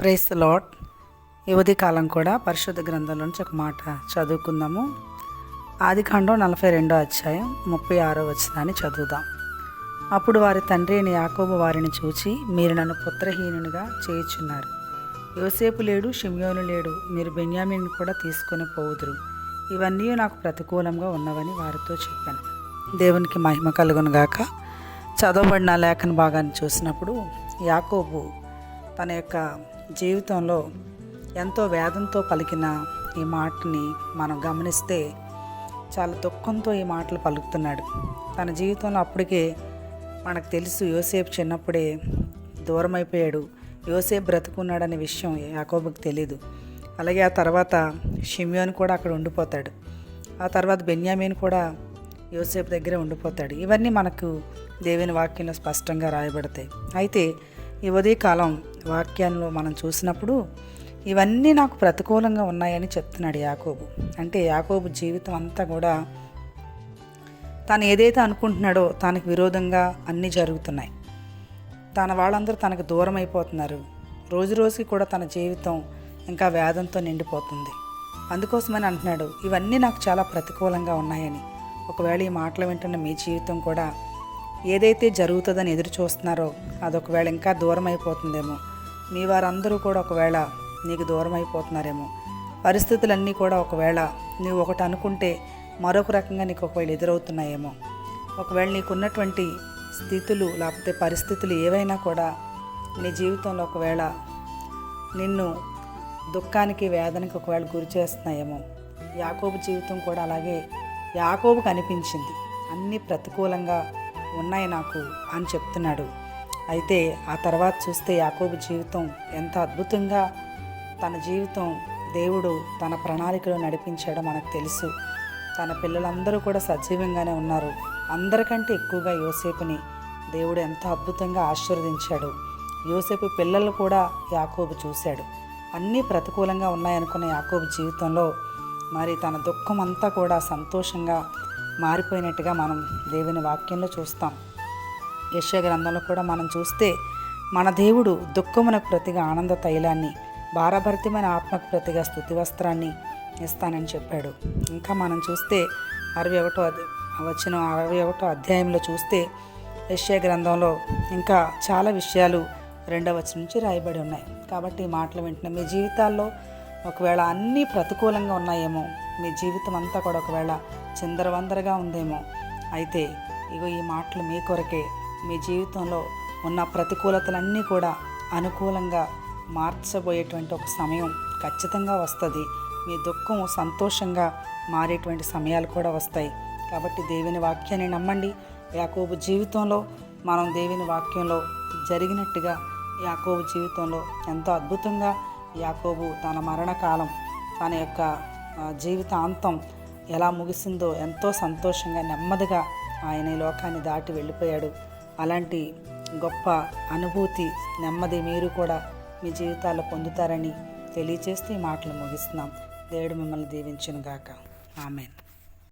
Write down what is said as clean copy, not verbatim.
Praise the lord. ఈ ఉదయకాలం కూడా పరిశుద్ధ గ్రంథంలో నుంచి ఒక మాట చదువుకుందాము. ఆదికాండం 42వ అధ్యాయం 36వ వచనాన్ని చదువుదాం. అప్పుడు వారి తండ్రి అయిన యాకోబు వారిని చూచి, మీరు నన్ను పుత్రహీనునిగా చేయుచున్నారు. యోసేపు లేడు, షిమ్యోను లేడు, మీరు బెన్యామీను కూడా తీసుకొని పోవుదురు. ఇవన్నీ నాకు ప్రతికూలంగా ఉన్నవని వారితో చెప్పాను. దేవునికి మహిమ కలుగును గాక. చదవబడిన లేఖన భాగాన్ని చూసినప్పుడు యాకోబు తన యొక్క జీవితంలో ఎంతో వేదంతో పలికిన ఈ మాటని మనం గమనిస్తే చాలా దుఃఖంతో ఈ మాటలు పలుకుతున్నాడు. తన జీవితంలో అప్పటికే మనకు తెలుసు, యోసేపు చిన్నప్పుడే దూరం అయిపోయాడు. యోసేపు బ్రతుకున్నాడనే విషయం యాకోబుకి తెలీదు. అలాగే ఆ తర్వాత షిమ్యోను కూడా అక్కడ ఉండిపోతాడు. ఆ తర్వాత బెన్యామీను కూడా యోసేపు దగ్గరే ఉండిపోతాడు. ఇవన్నీ మనకు దేవుని వాక్యంలో స్పష్టంగా రాయబడతాయి. అయితే ఈ ఉదయకాలం వాక్యాల్లో మనం చూసినప్పుడు ఇవన్నీ నాకు ప్రతికూలంగా ఉన్నాయని చెప్తున్నాడు యాకోబు. అంటే యాకోబు జీవితం అంతా కూడా తను ఏదైతే అనుకుంటున్నాడో తనకు విరోధంగా అన్నీ జరుగుతున్నాయి. తన వాళ్ళందరూ తనకు దూరం అయిపోతున్నారు. రోజు రోజుకి కూడా తన జీవితం ఇంకా వేదంతో నిండిపోతుంది. అందుకోసమని అంటున్నాడు, ఇవన్నీ నాకు చాలా ప్రతికూలంగా ఉన్నాయని. ఒకవేళ ఈ మాటలు వింటున్న మీ జీవితం కూడా ఏదైతే జరుగుతుందని ఎదురు చూస్తున్నారో అది ఒకవేళ ఇంకా దూరం అయిపోతుందేమో. మీ వారందరూ కూడా ఒకవేళ నీకు దూరం అయిపోతున్నారేమో. పరిస్థితులన్నీ కూడా ఒకవేళ నువ్వు ఒకటి అనుకుంటే మరొక రకంగా నీకు ఒకవేళ ఎదురవుతున్నాయేమో. ఒకవేళ నీకున్నటువంటి స్థితులు లేకపోతే పరిస్థితులు ఏవైనా కూడా నీ జీవితంలో ఒకవేళ నిన్ను దుఃఖానికి వేదనకి ఒకవేళ గురి చేస్తున్నాయేమో. యాకోబు జీవితం కూడా అలాగే యాకోబుకు అనిపించింది, అన్నీ ప్రతికూలంగా ఉన్నాయి నాకు అని చెప్తున్నాడు. అయితే ఆ తర్వాత చూస్తే యాకోబు జీవితం ఎంత అద్భుతంగా తన జీవితం దేవుడు తన ప్రణాళికలో నడిపించాడో మనకు తెలుసు. తన పిల్లలందరూ కూడా సజీవంగానే ఉన్నారు. అందరికంటే ఎక్కువగా యోసేపుని దేవుడు ఎంతో అద్భుతంగా ఆశీర్వదించాడు. యోసేపు పిల్లలు కూడా యాకోబు చూశాడు. అన్నీ ప్రతికూలంగా ఉన్నాయనుకున్న యాకోబు జీవితంలో మరి తన దుఃఖం అంతా కూడా సంతోషంగా మారిపోయినట్టుగా మనం దేవుని వాక్యంలో చూస్తాం. యెషయా గ్రంథంలో కూడా మనం చూస్తే మన దేవుడు దుఃఖమునకు ప్రతిగా ఆనంద తైలాన్ని, భారభరితమైన ఆత్మకు ప్రతిగా స్తుతి వస్త్రాన్ని ఇస్తానని చెప్పాడు. ఇంకా మనం చూస్తే 61వ అధ్యాయంలో చూస్తే యెషయా గ్రంథంలో ఇంకా చాలా విషయాలు 2వ వచనం నుంచి రాయబడి ఉన్నాయి. కాబట్టి ఈ మాటలు వింటున్న మీ జీవితాల్లో ఒకవేళ అన్నీ ప్రతికూలంగా ఉన్నాయేమో, మీ జీవితం అంతా కూడా ఒకవేళ చిందరవందరగా ఉందేమో. అయితే ఇగో ఈ మాటలు మీ కొరకే. మీ జీవితంలో ఉన్న ప్రతికూలతలన్నీ కూడా అనుకూలంగా మార్చబోయేటువంటి ఒక సమయం ఖచ్చితంగా వస్తుంది. మీ దుఃఖం సంతోషంగా మారేటువంటి సమయాలు కూడా వస్తాయి. కాబట్టి దేవుని వాక్యాన్ని నమ్మండి. యాకోబు జీవితంలో మనం దేవుని వాక్యంలో జరిగినట్టుగా యాకోబు జీవితంలో ఎంతో అద్భుతంగా యాకోబు తన మరణకాలం, తన యొక్క జీవితాంతం ఎలా ముగిసిందో ఎంతో సంతోషంగా నెమ్మదిగా ఆయన ఈ లోకాన్ని దాటి వెళ్ళిపోయాడు. అలాంటి గొప్ప అనుభూతి, నెమ్మది మీరు కూడా మీ జీవితాల్లో పొందుతారని తెలియజేస్తూ ఈ మాటలు ముగిస్తున్నాం. దేవుడు మిమ్మల్ని దీవించును గాక. ఆమేన్.